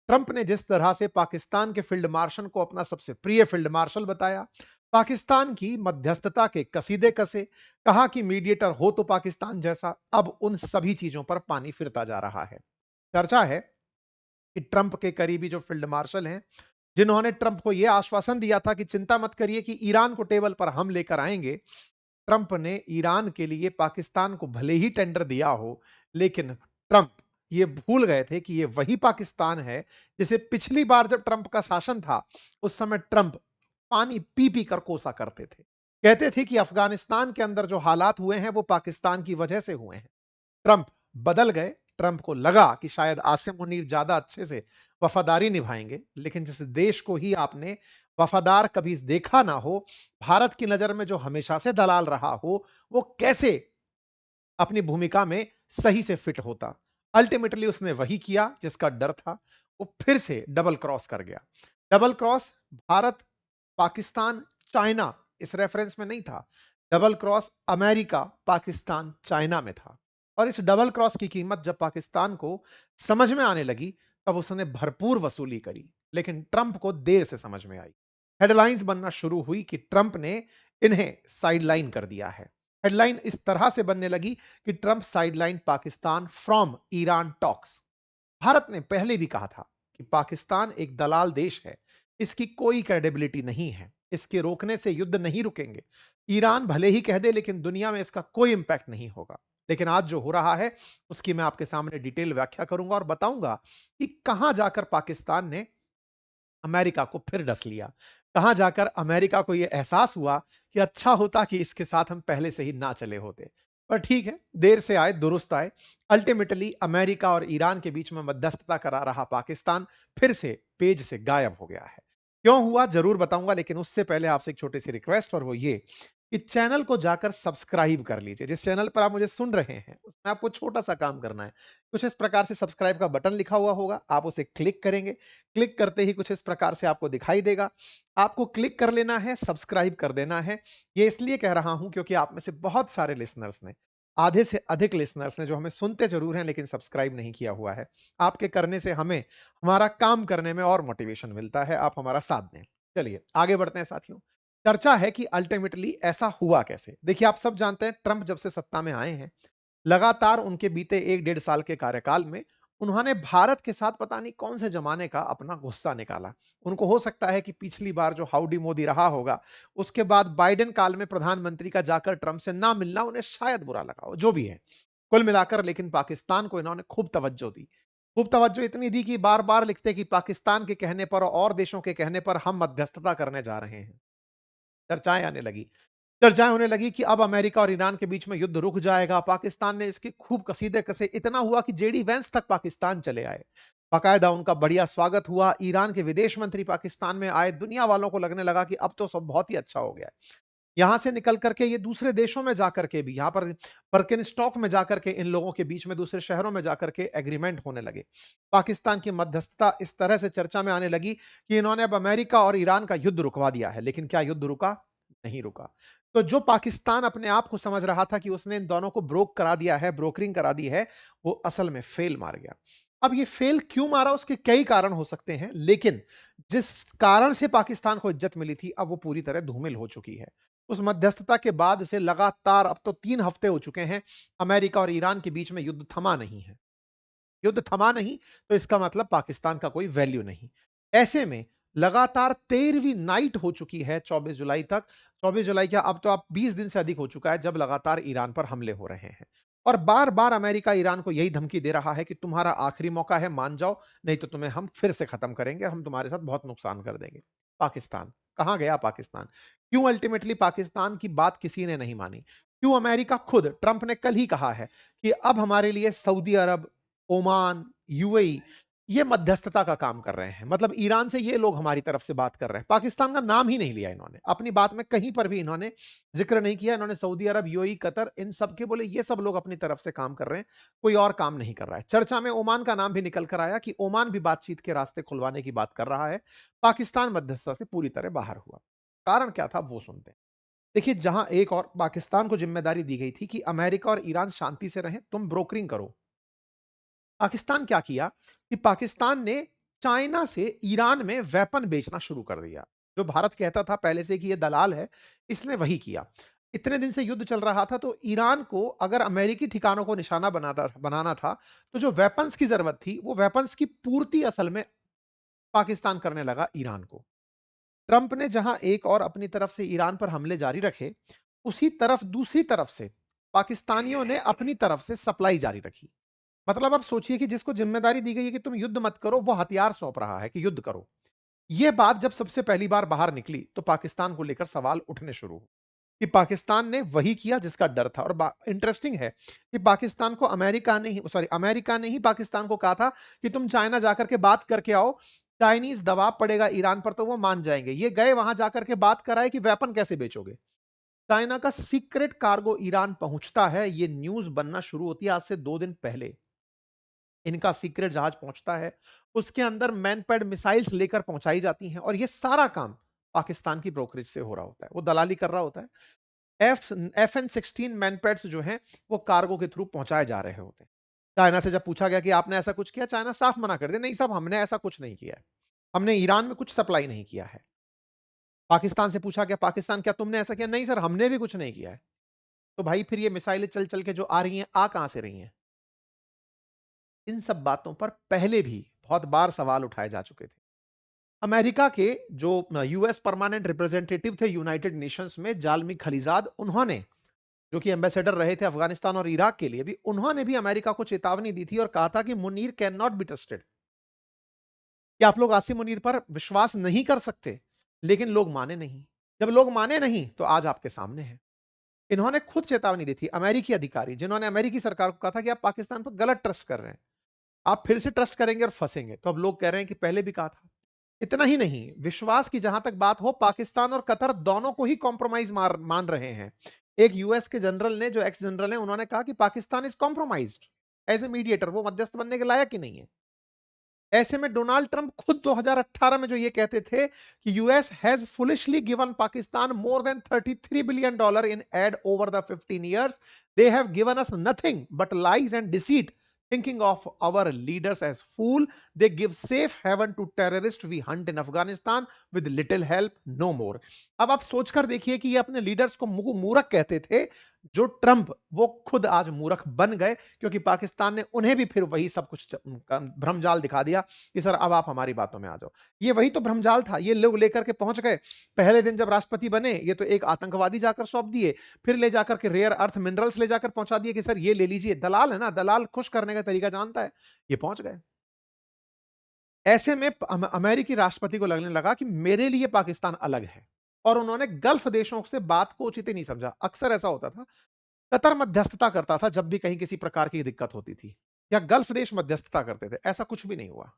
Trump ने जिस तरह से पाकिस्तान के फील्ड मार्शल को अपना सबसे प्रिय फील्ड मार्शल बताया, पाकिस्तान की मध्यस्थता के कसीदे कसे, कहा कि मीडिएटर हो तो पाकिस्तान जैसा, अब उन सभी चीजों पर पानी फिरता जा रहा है। चर्चा है कि ट्रंप के करीबी जो फील्ड मार्शल हैं, जिन्होंने ट्रंप को यह आश्वासन दिया था कि चिंता मत करिए कि ईरान को टेबल पर हम लेकर आएंगे, ट्रंप ने ईरान के लिए पाकिस्तान को भले ही टेंडर दिया हो, लेकिन ट्रंप ये भूल गए थे कि ये वही पाकिस्तान है जिसे पिछली बार जब ट्रंप का शासन था, उस समय ट्रंप पानी पी पी कर कोसा करते थे। कहते थे कि अफगानिस्तान के अंदर जो हालात हुए हैं वो पाकिस्तान की वजह से हुए हैं। ट्रंप बदल गए। ट्रंप को लगा कि शायद आसिम मुनीर ज्यादा अच्छे से वफादारी निभाएंगे, लेकिन जिस देश को ही आपने वफादार कभी देखा ना हो, भारत की नजर में जो हमेशा से दलाल रहा हो, वो कैसे अपनी भूमिका में सही से फिट होता। अल्टीमेटली उसने वही किया जिसका डर था। वो फिर से डबल क्रॉस कर गया। Double cross Bharat, Pakistan, China इस रेफरेंस में नहीं था। Double cross America, Pakistan, China में था। और इस डबल क्रॉस की कीमत जब पाकिस्तान को समझ में आने लगी, तब उसने भरपूर वसूली करी। लेकिन ट्रंप को देर से समझ में आई। हेडलाइंस बनना शुरू हुई कि ट्रंप ने इन्हें साइडलाइन कर दिया है। हेडलाइन इस तरह से बनने लगी कि Trump sideline Pakistan from Iran talks. Bharat ने पहले भी कहा था कि पाकिस्तान एक दलाल देश है, इसकी कोई क्रेडिबिलिटी नहीं है, इसके रोकने से युद्ध नहीं रुकेंगे। ईरान भले ही कह दे, लेकिन दुनिया में इसका कोई इंपैक्ट नहीं होगा। लेकिन आज जो हो रहा है उसकी मैं आपके सामने डिटेल व्याख्या करूंगा और बताऊंगा कि कहां जाकर पाकिस्तान ने अमेरिका को फिर डस लिया। कहां जाकर अमेरिका को यह एहसास हुआ कि अच्छा होता कि इसके साथ हम पहले से ही ना चले होते। पर ठीक है, देर से आए दुरुस्त आए। अल्टीमेटली अमेरिका और ईरान के बीच में मध्यस्थता करा रहा पाकिस्तान फिर से पेज से गायब हो गया है। क्यों हुआ जरूर बताऊंगा, लेकिन उससे पहले आपसे एक छोटी सी रिक्वेस्ट, और वो ये कि चैनल को जाकर सब्सक्राइब कर लीजिए। जिस चैनल पर आप मुझे सुन रहे हैं उसमें आपको छोटा सा काम करना है। कुछ इस प्रकार से सब्सक्राइब का बटन लिखा हुआ होगा, आप उसे क्लिक करेंगे। क्लिक करते ही कुछ इस प्रकार से आपको दिखाई देगा। आपको क्लिक कर लेना है, सब्सक्राइब कर देना है। ये इसलिए कह रहा हूं क्योंकि आप में से बहुत सारे लिसनर्स ने, आधे से अधिक लिसनर्स ने, जो हमें सुनते जरूर हैं लेकिन सब्सक्राइब नहीं किया हुआ है। आपके करने से हमें हमारा काम करने में और मोटिवेशन मिलता है। आप हमारा साथ दें। चलिए आगे बढ़ते हैं साथियों। चर्चा है कि अल्टीमेटली ऐसा हुआ कैसे। देखिए, आप सब जानते हैं ट्रंप जब से सत्ता में आए हैं, लगातार उनके बीते 1 डेढ़ साल के कार्यकाल में उन्होंने भारत के साथ पता नहीं कौन से जमाने का अपना गुस्सा निकाला। उनको हो सकता है कि पिछली बार जो हाउडी मोदी रहा होगा, उसके बाद बाइडेन काल में प्रधानमंत्री का जाकर ट्रंप से ना मिलना उन्हें शायद बुरा लगा हो, जो भी है। कुल मिलाकर लेकिन पाकिस्तान को इन्होंने खूब तवज्जो दी। खूब तवज्जो इतनी दी कि बार बार लिखते कि पाकिस्तान के कहने पर और देशों के कहने पर हम मध्यस्थता करने जा रहे हैं। चर्चाएं आने लगी। चर्चाएं होने लगी कि अब अमेरिका और ईरान के बीच में युद्ध रुक जाएगा। पाकिस्तान ने इसके खूब कसीदे कसे, इतना हुआ कि जेडी वेंस तक पाकिस्तान चले आए। बाकायदा उनका बढ़िया स्वागत हुआ। ईरान के विदेश मंत्री पाकिस्तान में आए। दुनिया वालों को लगने लगा कि अब तो सब बहुत ही अच्छा हो गया है। यहां से निकल करके ये दूसरे देशों में जाकर के भी, यहां पर बर्किन स्टॉक में जाकर के इन लोगों के बीच में दूसरे शहरों में जाकर के एग्रीमेंट होने लगे। पाकिस्तान की मध्यस्थता इस तरह से चर्चा में आने लगी कि इन्होंने अब अमेरिका और ईरान का युद्ध रुकवा दिया है। लेकिन क्या युद्ध रुका? नहीं रुका। तो जो पाकिस्तान अपने आप को समझ रहा था कि उसने इन दोनों को ब्रोक करा दिया है, ब्रोकरिंग करा दी है, वो असल में फेल मार गया। अब ये फेल क्यों मारा, उसके कई कारण हो सकते हैं, लेकिन जिस कारण से पाकिस्तान को इज्जत मिली थी, अब वो पूरी तरह धूमिल हो चुकी है। उस मध्यस्थता के बाद से लगातार अब तो 3 हफ्ते हो चुके हैं, अमेरिका और ईरान के बीच में युद्ध थमा नहीं है। युद्ध थमा नहीं, तो इसका मतलब पाकिस्तान का कोई वैल्यू नहीं। ऐसे में लगातार 13वीं नाइट हो चुकी है 24 जुलाई तक। 24 जुलाई क्या, अब तो आप 20 दिन से अधिक हो चुका है जब लगातार ईरान पर हमले हो रहे हैं। और बार बार अमेरिका ईरान को यही धमकी दे रहा है कि तुम्हारा आखिरी मौका है, मान जाओ, नहीं तो तुम्हें हम फिर से खत्म करेंगे, हम तुम्हारे साथ बहुत नुकसान कर देंगे। पाकिस्तान कहां गया? पाकिस्तान क्यों अल्टीमेटली पाकिस्तान की बात किसी ने नहीं मानी? क्यों अमेरिका खुद, ट्रंप ने कल ही कहा है कि अब हमारे लिए सऊदी अरब, ओमान, यूएई ये मध्यस्थता का काम कर रहे हैं। मतलब ईरान से ये लोग हमारी तरफ से बात कर रहे हैं। पाकिस्तान का नाम ही नहीं लिया इन्होंने अपनी बात में, कहीं पर भी इन्होंने जिक्र नहीं किया। इन्होंने सऊदी अरब, यूएई, कतर, इन सब के बोले ये सब लोग अपनी तरफ से काम कर रहे हैं, कोई और काम नहीं कर रहा है। चर्चा में ओमान का नाम भी निकल कर आया कि ओमान भी बातचीत के रास्ते खुलवाने की बात कर रहा है। पाकिस्तान मध्यस्थता से पूरी तरह बाहर हुआ। कारण क्या था वो सुनते हैं। देखिए, जहां एक और पाकिस्तान को जिम्मेदारी दी गई थी कि अमेरिका और ईरान शांति से रहें, तुम ब्रोकरिंग करो, पाकिस्तान क्या किया कि पाकिस्तान ने चाइना से ईरान में वेपन बेचना शुरू कर दिया। जो भारत कहता था पहले से कि ये दलाल है, इसने वही किया। इतने दिन से युद्ध चल रहा था, तो ईरान को अगर अमेरिकी ठिकानों को निशाना बनाना था, तो जो वेपन्स की ज़रूरत थी, वो वेपन्स की पूर्ति असल में पाकिस्तान करने लगा ईरान को। ट्रंप ने जहां एक और अपनी तरफ से ईरान पर हमले जारी रखे, उसी तरफ दूसरी तरफ से पाकिस्तानियों ने अपनी तरफ से सप्लाई जारी रखी। मतलब आप सोचिए कि जिसको जिम्मेदारी दी गई है कि तुम युद्ध मत करो, वो हथियार सौंप रहा है कि युद्ध करो। यह बात जब सबसे पहली बार बाहर निकली, तो पाकिस्तान को लेकर सवाल उठने शुरू हुए कि पाकिस्तान ने वही किया जिसका डर था। और इंटरेस्टिंग है कि पाकिस्तान को अमेरिका ने ही पाकिस्तान को कहा था कि तुम चाइना जाकर के बात करके आओ, चाइनीज दबाव पड़ेगा ईरान पर तो वो मान जाएंगे। ये गए वहां जाकर के बात कराए कि वेपन कैसे बेचोगे। चाइना का सीक्रेट कार्गो ईरान पहुंचता है, ये न्यूज बनना शुरू होती है आज से 2 दिन पहले। इनका सीक्रेट जहाज पहुंचता है, उसके अंदर मैनपैड मिसाइल्स लेकर पहुंचाई जाती हैं, और ये सारा काम पाकिस्तान की ब्रोकरेज से हो रहा होता है। वो दलाली कर रहा होता है। FN-16 मैनपैड्स जो हैं, वो कार्गो के थ्रू पहुंचाए जा रहे होते हैं। चाइना से जब पूछा गया कि आपने ऐसा कुछ किया, चाइना साफ मना कर दिया, नहीं साहब, हमने ऐसा कुछ नहीं किया है। हमने ईरान में कुछ सप्लाई नहीं किया है। पाकिस्तान से पूछा गया, पाकिस्तान क्या तुमने ऐसा किया? नहीं सर, हमने भी कुछ नहीं किया है। तो भाई फिर ये मिसाइलें चल चल के जो आ रही हैं, आ कहां से रही हैं? इन सब बातों पर पहले भी बहुत बार सवाल उठाए जा चुके थे। अमेरिका के जो यूएस परमानेंट रिप्रेजेंटेटिव थे यूनाइटेड नेशंस में, जालमी खलीजाद, उन्होंने, जो कि एम्बेसडर रहे थे अफगानिस्तान और इराक के लिए भी, उन्होंने भी अमेरिका को चेतावनी दी थी और कहा था कि Munir can not be trusted, कि आप लोग आसिम मुनीर पर विश्वास नहीं कर सकते। लेकिन लोग माने नहीं। जब लोग माने नहीं, तो आज आपके सामने है। इन्होंने खुद चेतावनी दी थी, अमेरिकी अधिकारी जिन्होंने अमेरिकी सरकार को कहा था कि आप पाकिस्तान पर गलत ट्रस्ट कर रहे हैं, आप फिर से ट्रस्ट करेंगे और फंसेंगे। तो अब लोग कह रहे हैं कि पहले भी कहा था। इतना ही नहीं, विश्वास की जहां तक बात हो, पाकिस्तान और कतर दोनों को ही कॉम्प्रोमाइज मान रहे हैं। एक यूएस के जनरल ने, जो एक्स जनरल है, उन्होंने कहा कि Pakistan is compromised as a mediator, वो मध्यस्थ बनने के लायक ही नहीं है। ऐसे में डोनाल्ड ट्रंप खुद 2018 में जो ये कहते थे कि US has foolishly given Pakistan more than $33 billion in aid over the 15 years, they have given us nothing but lies and deceit, thinking of our leaders as fool, they give safe haven to terrorists we hunt in Afghanistan with little help, no more। अब आप सोचकर देखिए कि ये अपने leaders को मूर्ख कहते थे, जो ट्रंप, वो खुद आज मूर्ख बन गए, क्योंकि पाकिस्तान ने उन्हें भी फिर वही सब कुछ भ्रमजाल दिखा दिया कि सर अब आप हमारी बातों में आ जाओ। ये वही तो भ्रमजाल था, ये लोग लेकर के पहुंच गए। पहले दिन जब राष्ट्रपति बने, ये तो एक आतंकवादी जाकर सौंप दिए, फिर ले जाकर के रेयर अर्थ मिनरल्स ले जाकर पहुंचा दिए कि सर ये ले लीजिए। दलाल है ना, दलाल खुश करने का तरीका जानता है। ये पहुंच गए। ऐसे में अमेरिकी राष्ट्रपति को लगने लगा कि मेरे लिए पाकिस्तान अलग है, और उन्होंने गल्फ देशों से बात को उचित ही नहीं समझा। अक्सर ऐसा होता था, कतर मध्यस्थता करता था जब भी कहीं किसी प्रकार की दिक्कत होती थी, या गल्फ देश मध्यस्थता करते थे। ऐसा कुछ भी नहीं हुआ।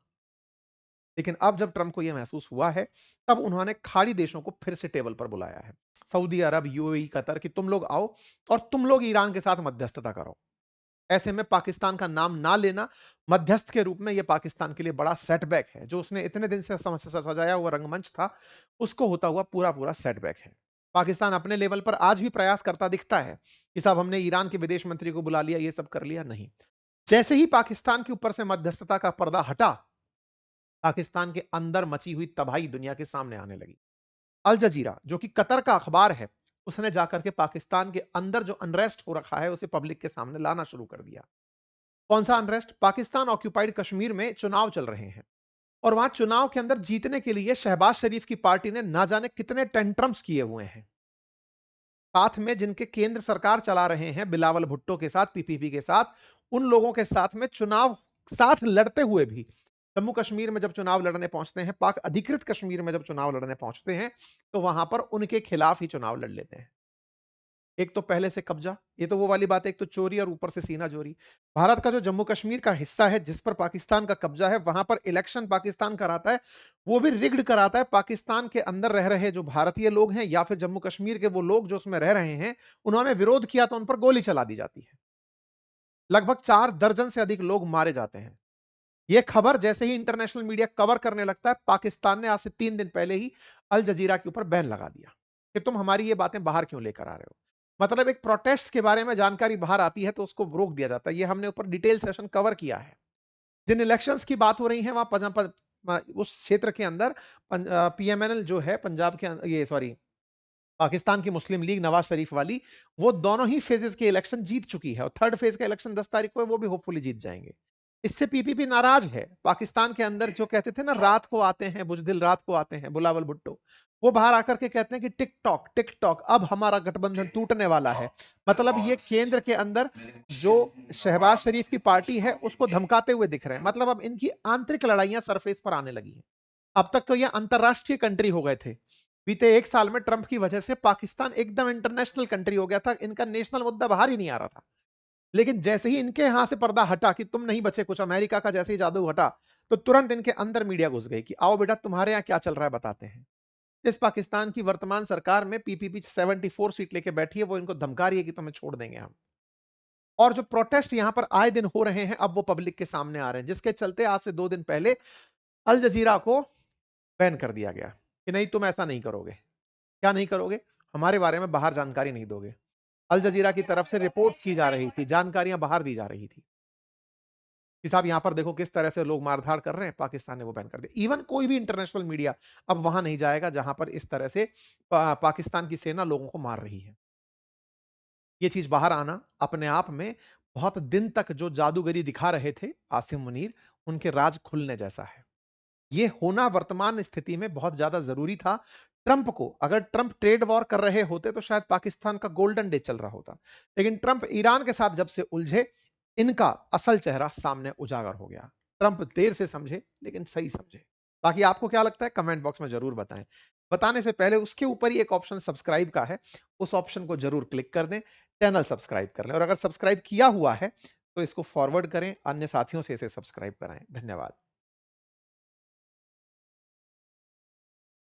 लेकिन अब जब ट्रंप को यह महसूस हुआ है, तब उन्होंने खाड़ी देशों को फिर से टेबल पर बुलाया है, सऊदी अरब, यूएई, कतर, कि तुम लोग आओ और तुम लोग ईरान के साथ मध्यस्थता करो। ऐसे में पाकिस्तान का नाम ना लेना मध्यस्थ के रूप में, यह पाकिस्तान के लिए बड़ा सेटबैक है। जो उसने इतने दिन से सजाया हुआ रंगमंच था, उसको होता हुआ पूरा पूरा सेटबैक है। पाकिस्तान अपने लेवल पर आज भी प्रयास करता दिखता है कि साहब हमने ईरान के विदेश मंत्री को बुला लिया, ये सब कर लिया। नहीं, जैसे ही पाकिस्तान के ऊपर से मध्यस्थता का पर्दा हटा, पाकिस्तान के अंदर मची हुई तबाही दुनिया के सामने आने लगी। अल जजीरा, जो कि कतर का अखबार है, उसने जाकर के पाकिस्तान के अंदर जो अनरेस्ट हो रखा है, उसे पब्लिक के सामने लाना शुरू कर दिया। कौन सा अनरेस्ट? पाकिस्तान ऑक्यूपाइड कश्मीर में चुनाव चल रहे हैं, और वहां चुनाव के अंदर जीतने के लिए शहबाज शरीफ की पार्टी ने ना जाने कितने टेंट्रम्स किए हुए हैं। साथ में जिनके केंद्र सरकार चला रहे हैं, बिलावल भुट्टो के साथ, पीपीपी के साथ, उन लोगों के साथ में चुनाव साथ लड़ते हुए भी, जम्मू कश्मीर में जब चुनाव लड़ने पहुंचते हैं, पाक अधिकृत कश्मीर में जब चुनाव लड़ने पहुंचते हैं, तो वहां पर उनके खिलाफ ही चुनाव लड़ लेते हैं। एक तो पहले से कब्जा, ये तो वो वाली बात है, एक तो चोरी और ऊपर से सीना चोरी। भारत का जो जम्मू कश्मीर का हिस्सा है जिस पर पाकिस्तान का कब्जा है, वहां पर इलेक्शन पाकिस्तान कराता है, वो भी रिग्ड कराता है। पाकिस्तान के अंदर रह रहे जो भारतीय लोग हैं, या फिर जम्मू कश्मीर के वो लोग जो उसमें रह रहे हैं, उन्होंने विरोध किया तो उन पर गोली चला दी जाती है। लगभग 4 दर्जन से अधिक लोग मारे जाते हैं। यह खबर जैसे ही इंटरनेशनल मीडिया कवर करने लगता है, पाकिस्तान ने आज से 3 दिन पहले ही अल जजीरा के ऊपर बैन लगा दिया कि तुम हमारी ये बातें बाहर क्यों लेकर आ रहे हो। मतलब एक प्रोटेस्ट के बारे में जानकारी बाहर आती है तो उसको रोक दिया जाता है। ये हमने ऊपर डिटेल सेशन कवर किया है। जिन इलेक्शंस की बात हो रही है, वहां उस क्षेत्र के अंदर पीएमएनएल जो है पंजाब के ये सॉरी पाकिस्तान की मुस्लिम लीग नवाज शरीफ वाली, वो दोनों ही फेजेस के इलेक्शन जीत चुकी है और थर्ड फेज का इलेक्शन 10 तारीख को है, वो भी होपफुली जीत जाएंगे। इससे पीपीपी नाराज है। पाकिस्तान के अंदर जो कहते थे ना रात को आते हैं बुजदिल, रात को आते हैं बुलावल भुट्टो, वो बाहर आकर के कहते हैं कि टिकटॉक टिकटॉक अब हमारा गठबंधन टूटने वाला है। मतलब ये केंद्र के अंदर जो शहबाज शरीफ की पार्टी है उसको धमकाते हुए दिख रहे हैं। मतलब अब इनकी आंतरिक लड़ाइयां सरफेस पर आने लगी हैं। अब तक तो ये अंतरराष्ट्रीय कंट्री हो गए थे। बीते 1 साल में ट्रंप की वजह से पाकिस्तान एकदम इंटरनेशनल कंट्री हो गया था। इनका नेशनल मुद्दा बाहर ही नहीं आ रहा था। लेकिन जैसे ही इनके यहां से पर्दा हटा कि तुम नहीं बचे कुछ, अमेरिका का जैसे ही जादू हटा, तो तुरंत इनके अंदर मीडिया घुस गई कि आओ बेटा तुम्हारे यहां क्या चल रहा है बताते हैं। इस पाकिस्तान की वर्तमान सरकार में पीपीपी 74 सीट लेके बैठी है, वो इनको धमका रही है कि तुम्हें छोड़ देंगे हम। और जो प्रोटेस्ट यहां पर आए दिन हो रहे हैं, अब वो पब्लिक के सामने आ रहे हैं, जिसके चलते आज से 2 दिन पहले अल जजीरा को बैन कर दिया गया कि नहीं तुम ऐसा नहीं करोगे। क्या नहीं करोगे? हमारे बारे में बाहर जानकारी नहीं दोगे। अल जजीरा की तरफ से रिपोर्ट्स की जा रही थी, जानकारियां बाहर दी जा रही थी कि साहब यहां पर देखो किस तरह से लोग मारधाड़ कर रहे हैं। पाकिस्तान ने वो बैन कर दिया। इवन कोई भी इंटरनेशनल मीडिया अब वहां नहीं जाएगा जहां पर इस तरह से पाकिस्तान की सेना लोगों को मार रही है। ये चीज बाहर आना अपने आप में बहुत दिन तक जो जादूगरी दिखा रहे थे आसिम मुनीर, उनके राज खुलने जैसा है। ये होना वर्तमान स्थिति में बहुत ज्यादा जरूरी था। ट्रंप को, अगर ट्रंप ट्रेड वॉर कर रहे होते तो शायद पाकिस्तान का गोल्डन डे चल रहा होता। लेकिन ट्रंप ईरान के साथ जब से उलझे, इनका असल चेहरा सामने उजागर हो गया। ट्रंप देर से समझे लेकिन सही समझे। बाकी आपको क्या लगता है कमेंट बॉक्स में जरूर बताएं। बताने से पहले उसके ऊपर ही एक ऑप्शन सब्सक्राइब का है, उस ऑप्शन को जरूर क्लिक कर दें, चैनल सब्सक्राइब कर लें और अगर सब्सक्राइब किया हुआ है तो इसको फॉरवर्ड करें, अन्य साथियों से इसे सब्सक्राइब कराएं। धन्यवाद।